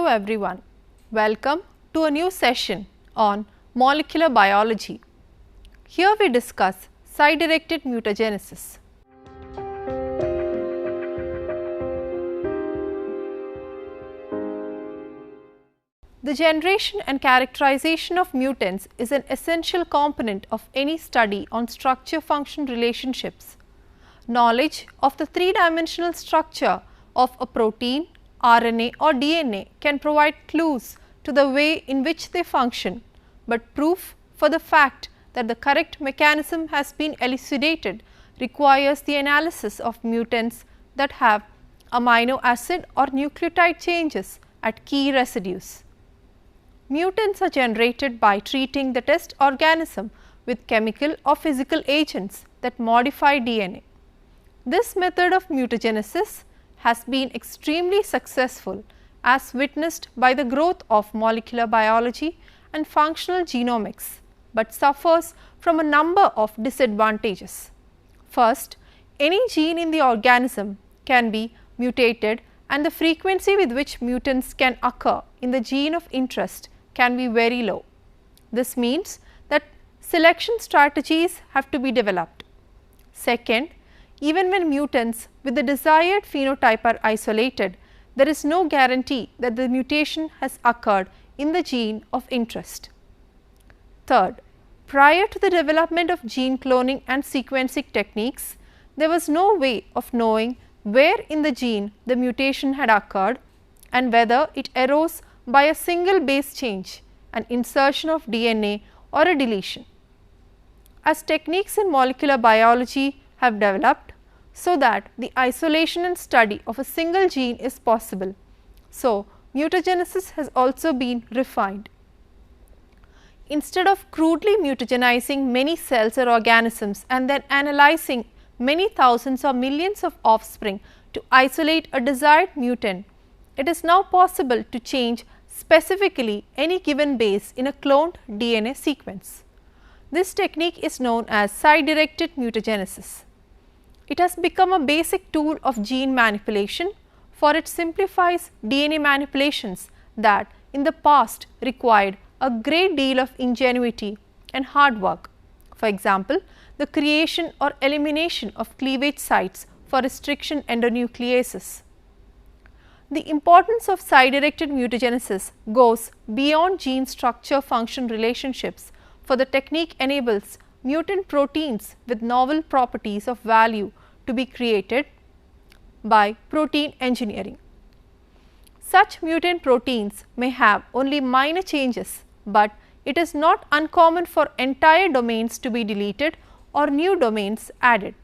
everyone. Welcome to a new session on molecular biology. Here we discuss site-directed mutagenesis. The generation and characterization of mutants is an essential component of any study on structure-function relationships. Knowledge of the three-dimensional structure of a protein, RNA or DNA can provide clues to the way in which they function, but proof for the fact that the correct mechanism has been elucidated requires the analysis of mutants that have amino acid or nucleotide changes at key residues. Mutants are generated by treating the test organism with chemical or physical agents that modify DNA. This method of mutagenesis has been extremely successful as witnessed by the growth of molecular biology and functional genomics, but suffers from a number of disadvantages. First, any gene in the organism can be mutated and the frequency with which mutants can occur in the gene of interest can be very low. This means that selection strategies have to be developed. Second, even when mutants with the desired phenotype are isolated, there is no guarantee that the mutation has occurred in the gene of interest. Third, prior to the development of gene cloning and sequencing techniques, there was no way of knowing where in the gene the mutation had occurred and whether it arose by a single base change, an insertion of DNA or a deletion. As techniques in molecular biology have developed so that the isolation and study of a single gene is possible, so mutagenesis has also been refined. Instead of crudely mutagenizing many cells or organisms and then analyzing many thousands or millions of offspring to isolate a desired mutant, it is now possible to change specifically any given base in a cloned DNA sequence. This technique is known as site-directed mutagenesis. It has become a basic tool of gene manipulation, for it simplifies DNA manipulations that in the past required a great deal of ingenuity and hard work. For example, the creation or elimination of cleavage sites for restriction endonucleases. The importance of site-directed mutagenesis goes beyond gene structure-function relationships, for the technique enables mutant proteins with novel properties of value to be created by protein engineering. Such mutant proteins may have only minor changes, but it is not uncommon for entire domains to be deleted or new domains added.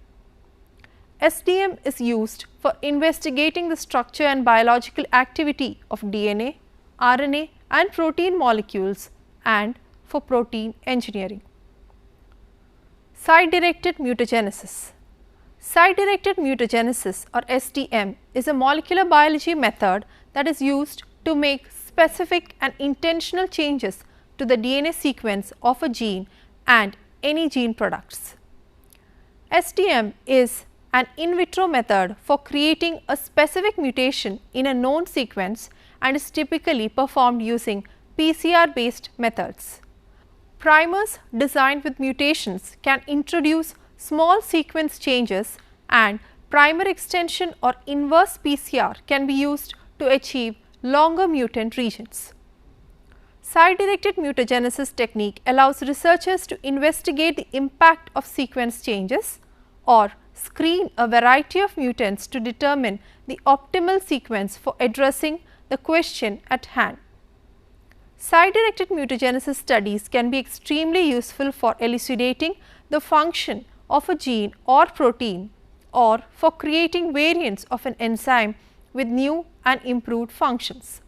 SDM is used for investigating the structure and biological activity of DNA, RNA and protein molecules and for protein engineering. Site-directed mutagenesis. Site-directed mutagenesis or SDM is a molecular biology method that is used to make specific and intentional changes to the DNA sequence of a gene and any gene products. SDM is an in vitro method for creating a specific mutation in a known sequence and is typically performed using PCR based methods. Primers designed with mutations can introduce small sequence changes, and primer extension or inverse PCR can be used to achieve longer mutant regions. Site-directed mutagenesis technique allows researchers to investigate the impact of sequence changes or screen a variety of mutants to determine the optimal sequence for addressing the question at hand. Site-directed mutagenesis studies can be extremely useful for elucidating the function of a gene or protein or for creating variants of an enzyme with new and improved functions.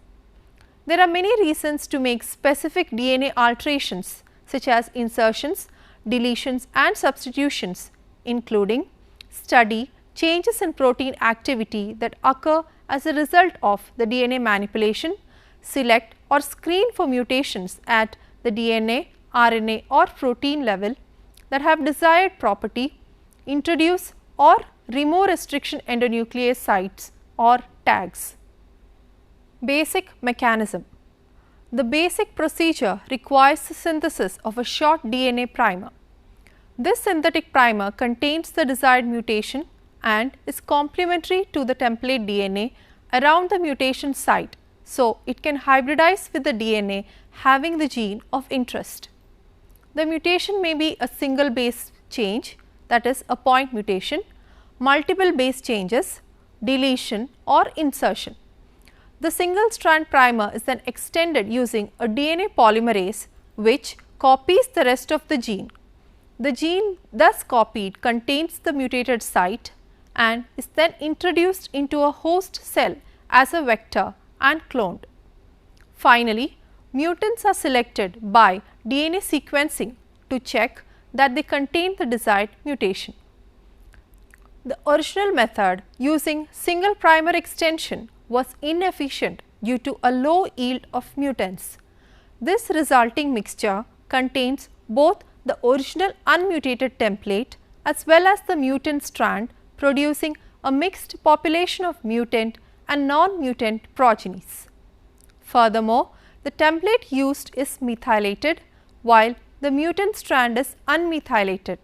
There are many reasons to make specific DNA alterations such as insertions, deletions and substitutions, including study changes in protein activity that occur as a result of the DNA manipulation, select or screen for mutations at the DNA, RNA or protein level that have desired property, introduce or remove restriction endonuclease sites or tags. Basic mechanism. The basic procedure requires the synthesis of a short DNA primer. This synthetic primer contains the desired mutation and is complementary to the template DNA around the mutation site, so it can hybridize with the DNA having the gene of interest. The mutation may be a single base change, that is a point mutation, multiple base changes, deletion or insertion. The single strand primer is then extended using a DNA polymerase which copies the rest of the gene. The gene thus copied contains the mutated site and is then introduced into a host cell as a vector and cloned. Finally, mutants are selected by DNA sequencing to check that they contain the desired mutation. The original method using single primer extension was inefficient due to a low yield of mutants. This resulting mixture contains both the original unmutated template as well as the mutant strand, producing a mixed population of mutant and non-mutant progenies. Furthermore, the template used is methylated while the mutant strand is unmethylated,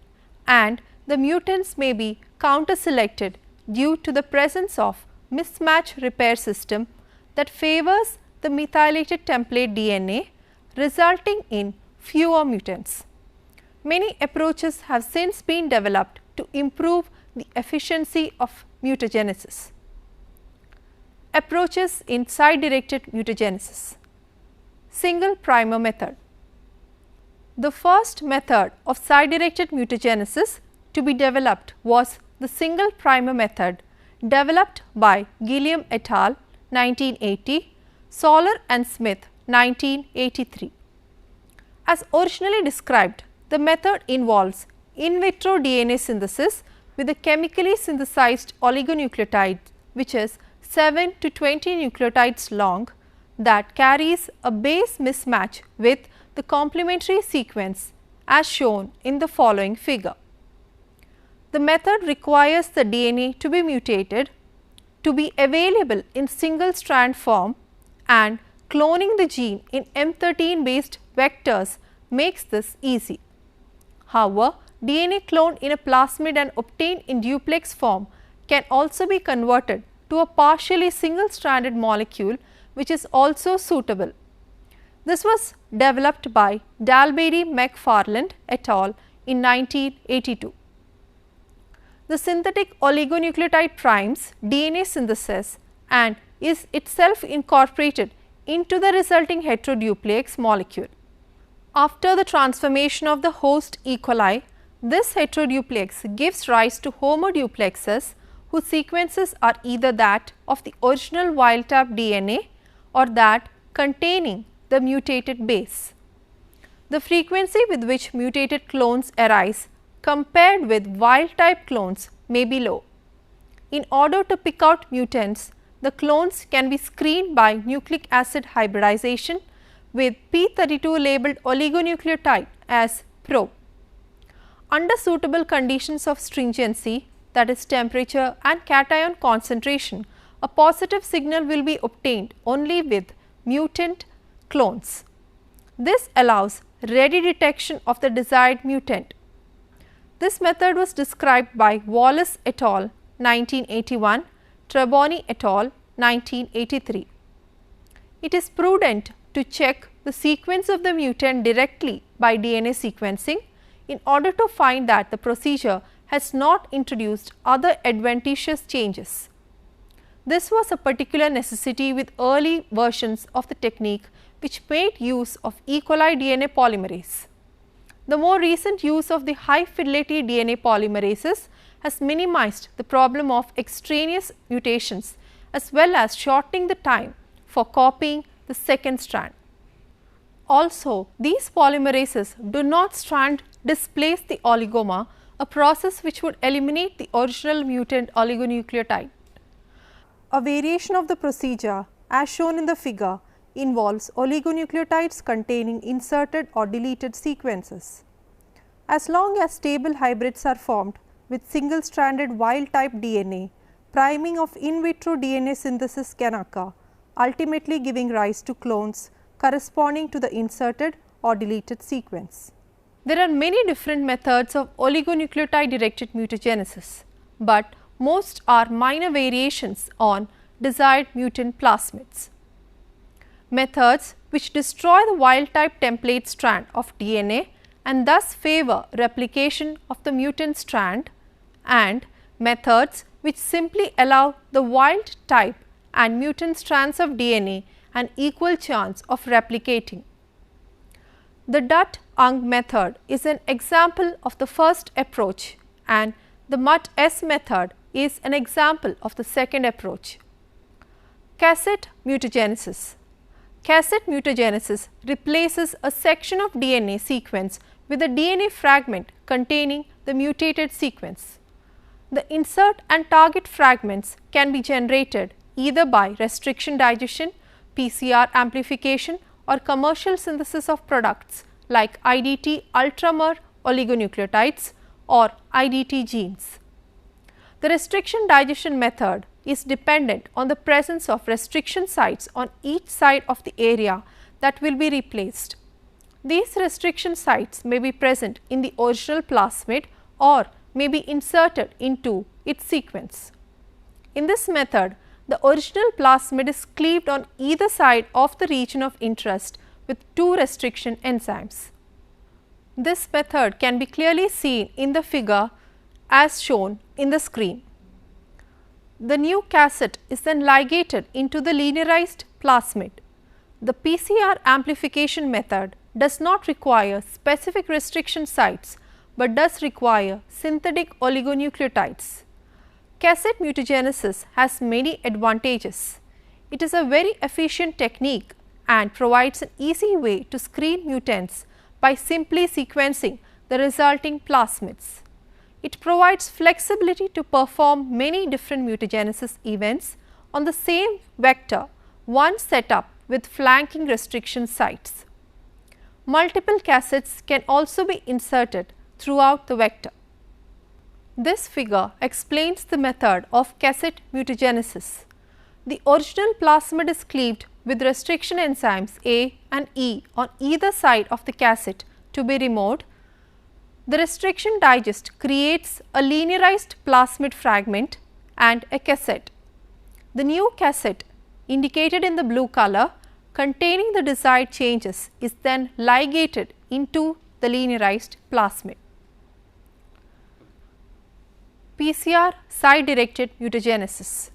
and the mutants may be counter-selected due to the presence of mismatch repair system that favors the methylated template DNA, resulting in fewer mutants. Many approaches have since been developed to improve the efficiency of mutagenesis. Approaches in site-directed mutagenesis. Single primer method. The first method of site-directed mutagenesis to be developed was the single primer method developed by Gilliam et al. 1980, Soler and Smith 1983. As originally described, the method involves in vitro DNA synthesis with a chemically synthesized oligonucleotide which is 7 to 20 nucleotides long that carries a base mismatch with the complementary sequence as shown in the following figure. The method requires the DNA to be mutated, to be available in single strand form, and cloning the gene in M13 based vectors makes this easy. However, DNA cloned in a plasmid and obtained in duplex form can also be converted to a partially single stranded molecule which is also suitable. This was developed by Dalbeatty McFarland et al. In 1982. The synthetic oligonucleotide primes DNA synthesis and is itself incorporated into the resulting heteroduplex molecule. After the transformation of the host E. coli, this heteroduplex gives rise to homoduplexes whose sequences are either that of the original wild type DNA or that containing the mutated base. The frequency with which mutated clones arise compared with wild type clones may be low. In order to pick out mutants, the clones can be screened by nucleic acid hybridization with P32 labeled oligonucleotide as probe. Under suitable conditions of stringency, that is temperature and cation concentration, a positive signal will be obtained only with mutant clones. This allows ready detection of the desired mutant. This method was described by Wallace et al. 1981, Treboni et al. 1983. It is prudent to check the sequence of the mutant directly by DNA sequencing in order to find that the procedure has not introduced other adventitious changes. This was a particular necessity with early versions of the technique which made use of E. coli DNA polymerase. The more recent use of the high fidelity DNA polymerases has minimized the problem of extraneous mutations as well as shortening the time for copying the second strand. Also, these polymerases do not strand displace the oligomer, a process which would eliminate the original mutant oligonucleotide. A variation of the procedure as shown in the figure involves oligonucleotides containing inserted or deleted sequences. As long as stable hybrids are formed with single stranded wild type DNA, priming of in vitro DNA synthesis can occur ultimately giving rise to clones corresponding to the inserted or deleted sequence. There are many different methods of oligonucleotide directed mutagenesis, but most are minor variations on desired mutant plasmids. Methods which destroy the wild type template strand of DNA and thus favor replication of the mutant strand, and methods which simply allow the wild type and mutant strands of DNA an equal chance of replicating. The Dutt-Ung method is an example of the first approach, and the Mutt-S method is an example of the second approach. Cassette mutagenesis. Cassette mutagenesis replaces a section of DNA sequence with a DNA fragment containing the mutated sequence. The insert and target fragments can be generated either by restriction digestion, PCR amplification, or commercial synthesis of products like IDT ultramer oligonucleotides or IDT genes. The restriction digestion method is dependent on the presence of restriction sites on each side of the area that will be replaced. These restriction sites may be present in the original plasmid or may be inserted into its sequence. In this method, the original plasmid is cleaved on either side of the region of interest with two restriction enzymes. This method can be clearly seen in the figure as shown in the screen. The new cassette is then ligated into the linearized plasmid. The PCR amplification method does not require specific restriction sites, but does require synthetic oligonucleotides. Cassette mutagenesis has many advantages. It is a very efficient technique and provides an easy way to screen mutants by simply sequencing the resulting plasmids. It provides flexibility to perform many different mutagenesis events on the same vector once set up with flanking restriction sites. Multiple cassettes can also be inserted throughout the vector. This figure explains the method of cassette mutagenesis. The original plasmid is cleaved with restriction enzymes A and E on either side of the cassette to be removed. The restriction digest creates a linearized plasmid fragment and a cassette. The new cassette, indicated in the blue color, containing the desired changes, is then ligated into the linearized plasmid. PCR site-directed mutagenesis.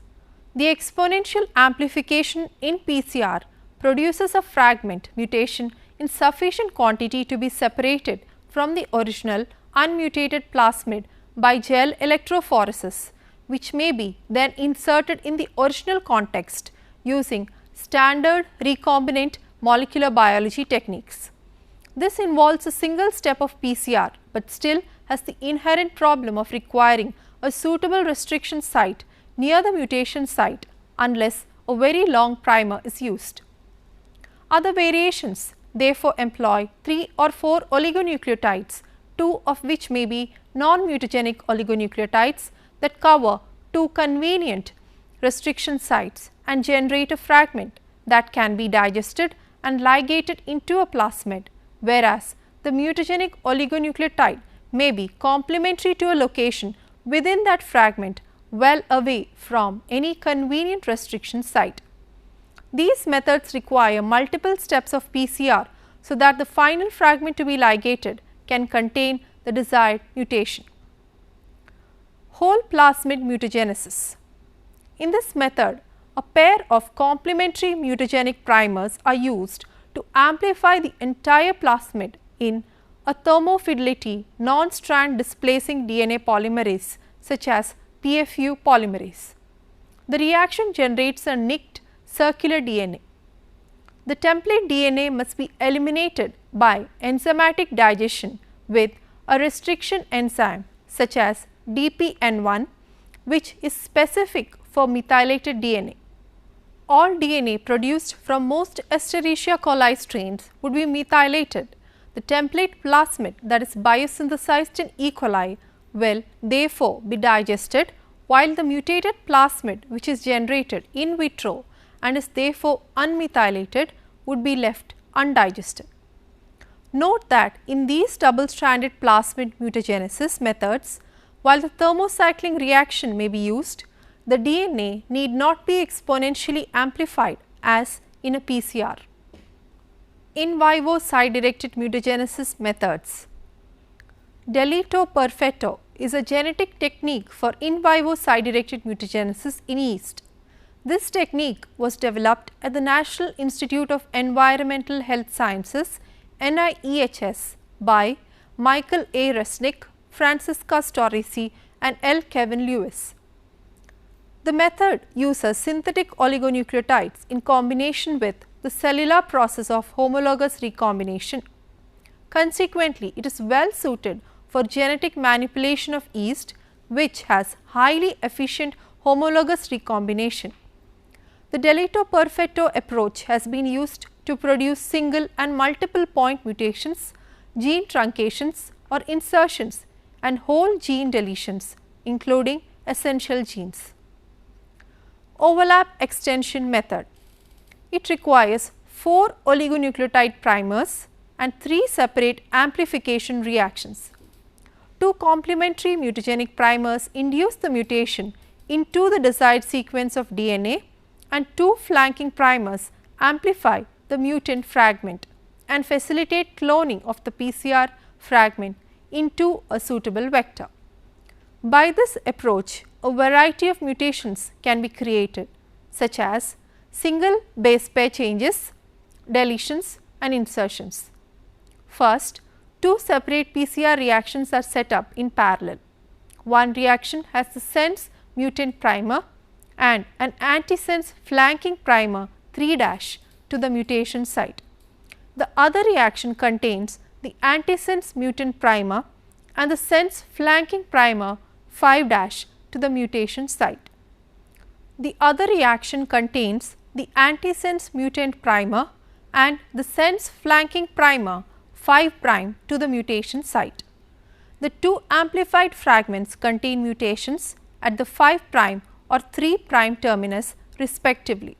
The exponential amplification in PCR produces a fragment mutation in sufficient quantity to be separated from the original unmutated plasmid by gel electrophoresis, which may be then inserted in the original context using standard recombinant molecular biology techniques. This involves a single step of PCR, but still has the inherent problem of requiring a suitable restriction site near the mutation site unless a very long primer is used. Other variations therefore employ 3 or 4 oligonucleotides, 2 of which may be non-mutagenic oligonucleotides that cover 2 convenient restriction sites and generate a fragment that can be digested and ligated into a plasmid, whereas the mutagenic oligonucleotide may be complementary to a location within that fragment well away from any convenient restriction site. These methods require multiple steps of PCR so that the final fragment to be ligated can contain the desired mutation. Whole plasmid mutagenesis. In this method, a pair of complementary mutagenic primers are used to amplify the entire plasmid in a thermofidelity non-strand displacing DNA polymerase such as PFU polymerase. The reaction generates a nicked circular DNA. The template DNA must be eliminated by enzymatic digestion with a restriction enzyme such as DPN1, which is specific for methylated DNA. All DNA produced from most Escherichia coli strains would be methylated. The template plasmid that is biosynthesized in E. coli will therefore be digested, while the mutated plasmid which is generated in vitro and is therefore unmethylated would be left undigested. Note that in these double-stranded plasmid mutagenesis methods, while the thermocycling reaction may be used, the DNA need not be exponentially amplified as in a PCR. In vivo side-directed mutagenesis methods. Delito perfetto is a genetic technique for in vivo side-directed mutagenesis in yeast. This technique was developed at the National Institute of Environmental Health Sciences NIEHS by Michael A. Resnick, Francisca Storesi and L. Kevin Lewis. The method uses synthetic oligonucleotides in combination with the cellular process of homologous recombination. Consequently, it is well suited for genetic manipulation of yeast, which has highly efficient homologous recombination. The Delito perfetto approach has been used to produce single and multiple point mutations, gene truncations or insertions and whole gene deletions, including essential genes. Overlap extension method. It requires 4 oligonucleotide primers and 3 separate amplification reactions. 2 complementary mutagenic primers induce the mutation into the desired sequence of DNA and 2 flanking primers amplify the mutant fragment and facilitate cloning of the PCR fragment into a suitable vector. By this approach, a variety of mutations can be created, such as single base pair changes, deletions and insertions. First, 2 separate PCR reactions are set up in parallel. One reaction has the sense mutant primer and an antisense flanking primer 3' to the mutation site. The other reaction contains the antisense mutant primer and the sense flanking primer 5' to the mutation site. The other reaction contains the antisense mutant primer and the sense flanking primer 5' to the mutation site. The 2 amplified fragments contain mutations at the 5' or 3' terminus respectively.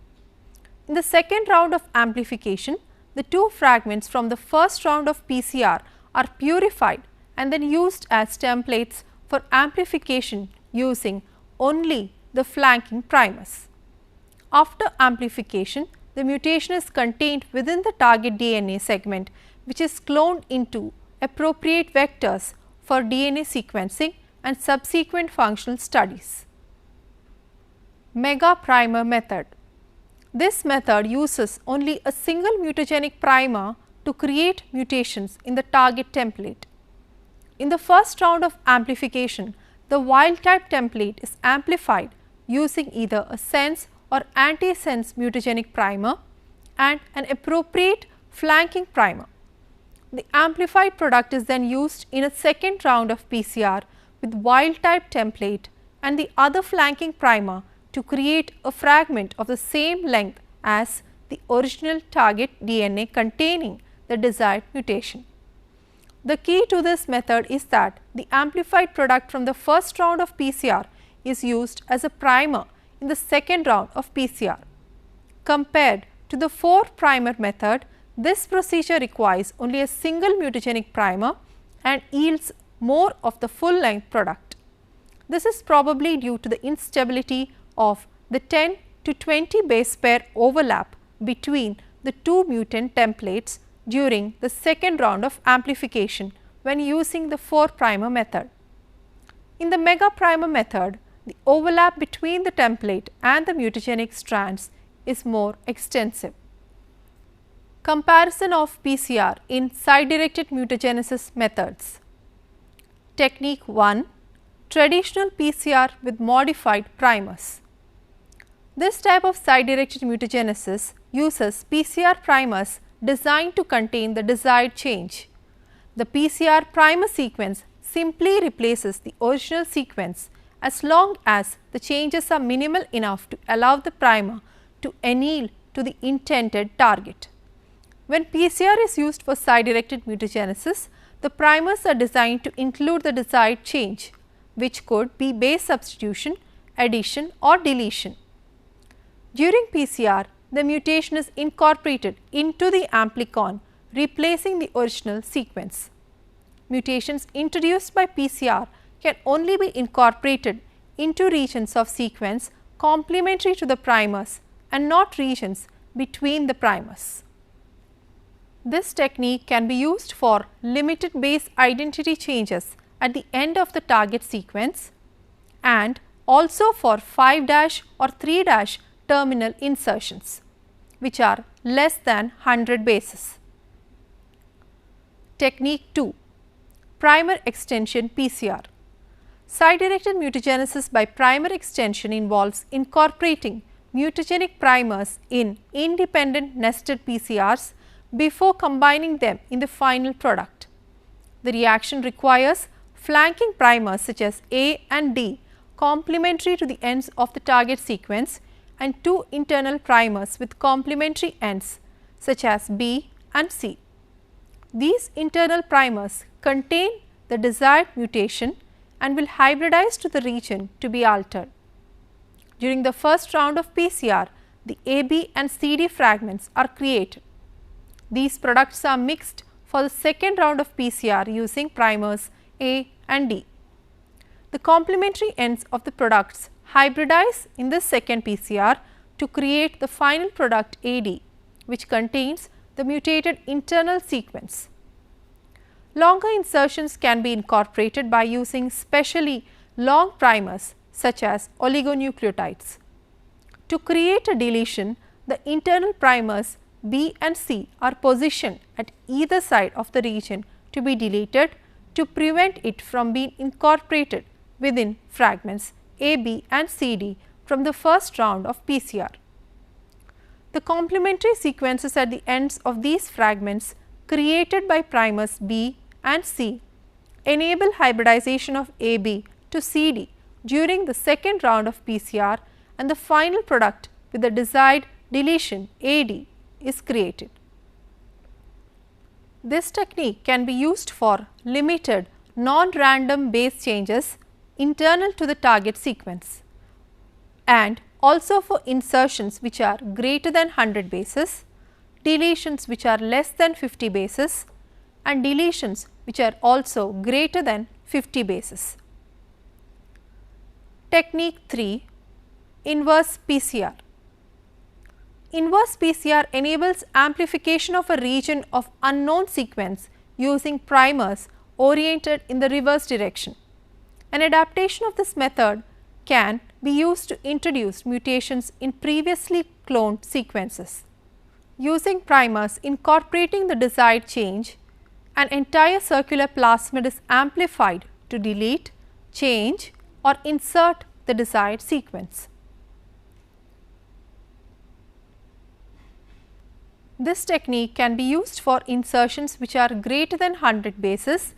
In the second round of amplification, the 2 fragments from the first round of PCR are purified and then used as templates for amplification using only the flanking primers. After amplification, the mutation is contained within the target DNA segment, which is cloned into appropriate vectors for DNA sequencing and subsequent functional studies. Mega primer method. This method uses only a single mutagenic primer to create mutations in the target template. In the first round of amplification, the wild type template is amplified using either a sense or antisense mutagenic primer and an appropriate flanking primer. The amplified product is then used in a second round of PCR with wild type template and the other flanking primer to create a fragment of the same length as the original target DNA containing the desired mutation. The key to this method is that the amplified product from the first round of PCR is used as a primer in the second round of PCR. Compared to the 4 primer method, this procedure requires only a single mutagenic primer and yields more of the full length product. This is probably due to the instability of the 10 to 20 base pair overlap between the 2 mutant templates during the second round of amplification when using the 4 primer method. In the mega primer method, the overlap between the template and the mutagenic strands is more extensive. Comparison of PCR in side-directed mutagenesis methods. Technique 1. Traditional PCR with modified primers. This type of side-directed mutagenesis uses PCR primers designed to contain the desired change. The PCR primer sequence simply replaces the original sequence as long as the changes are minimal enough to allow the primer to anneal to the intended target. When PCR is used for side-directed mutagenesis, the primers are designed to include the desired change, which could be base substitution, addition or deletion. During PCR, the mutation is incorporated into the amplicon, replacing the original sequence. Mutations introduced by PCR can only be incorporated into regions of sequence complementary to the primers and not regions between the primers. This technique can be used for limited base identity changes at the end of the target sequence and also for 5' or 3' terminal insertions, which are less than 100 bases. Technique 2. Primer extension PCR. Site-directed mutagenesis by primer extension involves incorporating mutagenic primers in independent nested PCRs before combining them in the final product. The reaction requires flanking primers such as A and D complementary to the ends of the target sequence and two internal primers with complementary ends such as B and C. These internal primers contain the desired mutation and will hybridize to the region to be altered. During the first round of PCR, the AB and CD fragments are created. These products are mixed for the second round of PCR using primers A and D. The complementary ends of the products hybridize in the second PCR to create the final product AD, which contains the mutated internal sequence. Longer insertions can be incorporated by using specially long primers such as oligonucleotides. To create a deletion, the internal primers B and C are positioned at either side of the region to be deleted to prevent it from being incorporated within fragments A, B and C, D from the first round of PCR. The complementary sequences at the ends of these fragments created by primers B and C enable hybridization of AB to CD during the second round of PCR, and the final product with the desired deletion AD is created. This technique can be used for limited non-random base changes internal to the target sequence and also for insertions which are greater than 100 bases, deletions which are less than 50 bases and deletions which are also greater than 50 bases. Technique 3. Inverse PCR. Inverse PCR enables amplification of a region of unknown sequence using primers oriented in the reverse direction. An adaptation of this method can be used to introduce mutations in previously cloned sequences. Using primers incorporating the desired change, an entire circular plasmid is amplified to delete, change or insert the desired sequence. This technique can be used for insertions which are greater than 100 bases,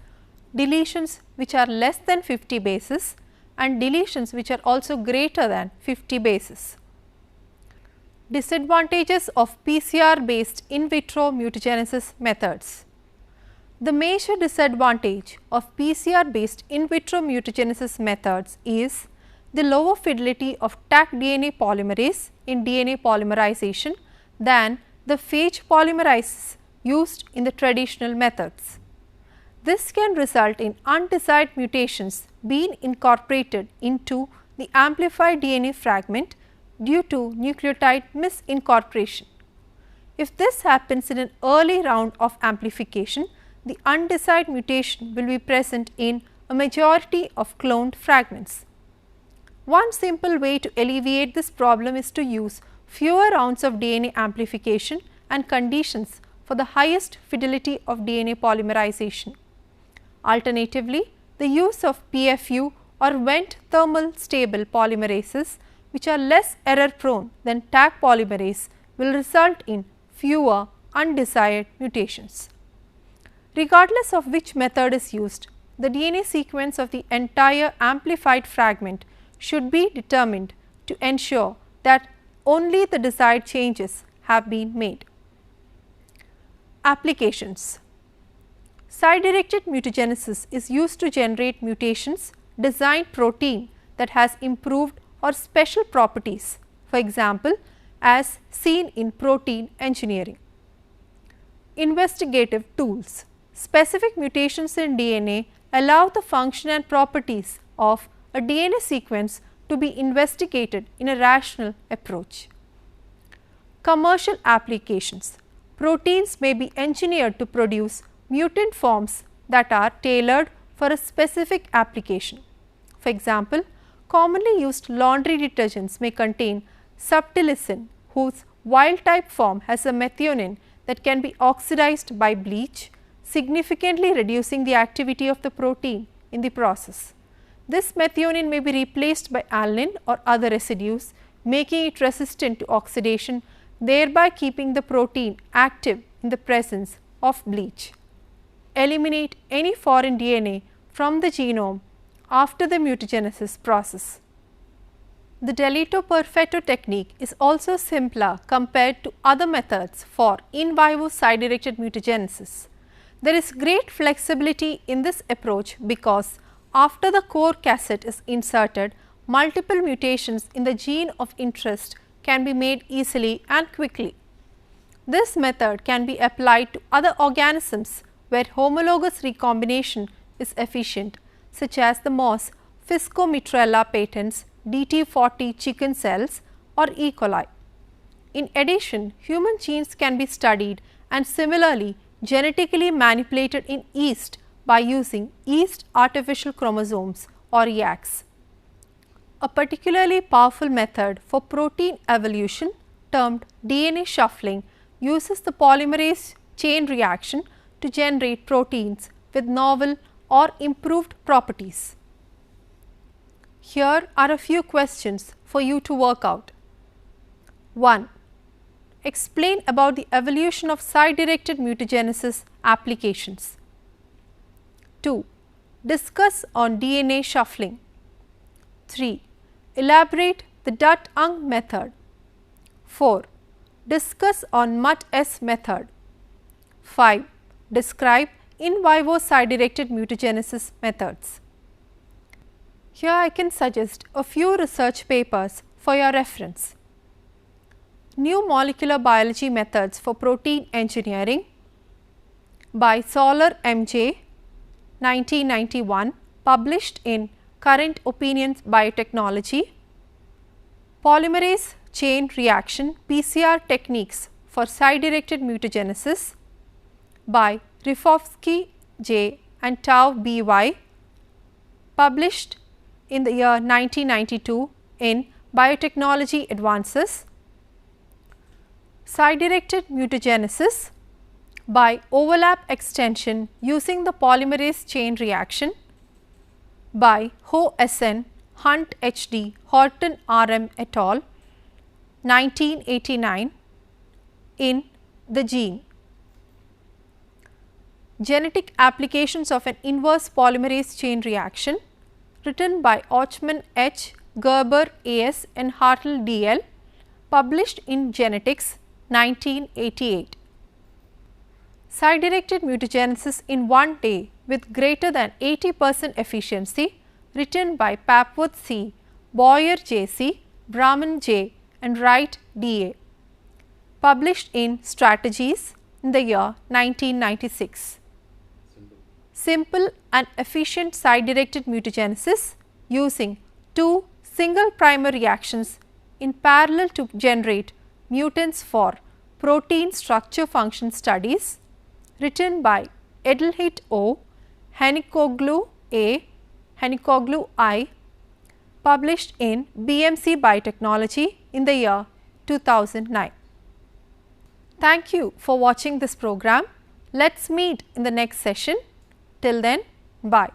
deletions which are less than 50 bases and deletions which are also greater than 50 bases. Disadvantages of PCR based in vitro mutagenesis methods. The major disadvantage of PCR based in vitro mutagenesis methods is the lower fidelity of Taq DNA polymerase in DNA polymerization than the phage polymerases used in the traditional methods. This can result in undesired mutations being incorporated into the amplified DNA fragment due to nucleotide misincorporation. If this happens in an early round of amplification, the undesired mutation will be present in a majority of cloned fragments. One simple way to alleviate this problem is to use fewer rounds of DNA amplification and conditions for the highest fidelity of DNA polymerization. Alternatively, the use of PFU or vent thermal stable polymerases, which are less error prone than Taq polymerase, will result in fewer undesired mutations. Regardless of which method is used, the DNA sequence of the entire amplified fragment should be determined to ensure that only the desired changes have been made. Applications. Site-directed mutagenesis is used to generate mutations designed protein that has improved or special properties. For example, as seen in protein engineering. Investigative tools. Specific mutations in DNA allow the function and properties of a DNA sequence to be investigated in a rational approach. Commercial applications. Proteins may be engineered to produce mutant forms that are tailored for a specific application. For example, commonly used laundry detergents may contain subtilisin, whose wild type form has a methionine that can be oxidized by bleach, significantly reducing the activity of the protein in the process. This methionine may be replaced by alanine or other residues, making it resistant to oxidation, thereby keeping the protein active in the presence of bleach. Eliminate any foreign DNA from the genome after the mutagenesis process. The Delito Perfetto technique is also simpler compared to other methods for in vivo site-directed mutagenesis. There is great flexibility in this approach because after the core cassette is inserted, multiple mutations in the gene of interest can be made easily and quickly. This method can be applied to other organisms where homologous recombination is efficient, such as the moss Physcomitrella patens, DT40 chicken cells or E. coli. In addition, human genes can be studied and similarly genetically manipulated in yeast by using yeast artificial chromosomes or YACs. A particularly powerful method for protein evolution, termed DNA shuffling, uses the polymerase chain reaction to generate proteins with novel or improved properties. Here are a few questions for you to work out. 1. Explain about the evolution of site-directed mutagenesis applications. 2. Discuss on DNA shuffling. 3. Elaborate the Dutt-Ung method. 4. Discuss on MUT-S method. 5. Describe in vivo site-directed mutagenesis methods. Here I can suggest a few research papers for your reference. New Molecular Biology Methods for Protein Engineering by Soler M.J. 1991, published in Current Opinions Biotechnology. Polymerase Chain Reaction PCR Techniques for Site-Directed Mutagenesis by Rifovsky J. and Tao B.Y., published in the year 1992 in Biotechnology Advances. Site-directed mutagenesis by overlap extension using the polymerase chain reaction by Ho S.N., Hunt H.D., Horton R.M. et al. 1989 in The Gene. Genetic applications of an inverse polymerase chain reaction, written by Ochman H., Gerber A.S. and Hartle D.L., published in Genetics 1988. Site-directed mutagenesis in one day with greater than 80% efficiency, written by Papworth C., Boyer J.C., Brahman J. and Wright D.A., published in Strategies in the year 1996. Simple and efficient site-directed mutagenesis using two single primer reactions in parallel to generate mutants for protein structure function studies, written by Edelheit O., Hanikoglou A., Hanikoglou I., published in BMC Biotechnology in the year 2009. Thank you for watching this program. Let's meet in the next session. Till then, bye.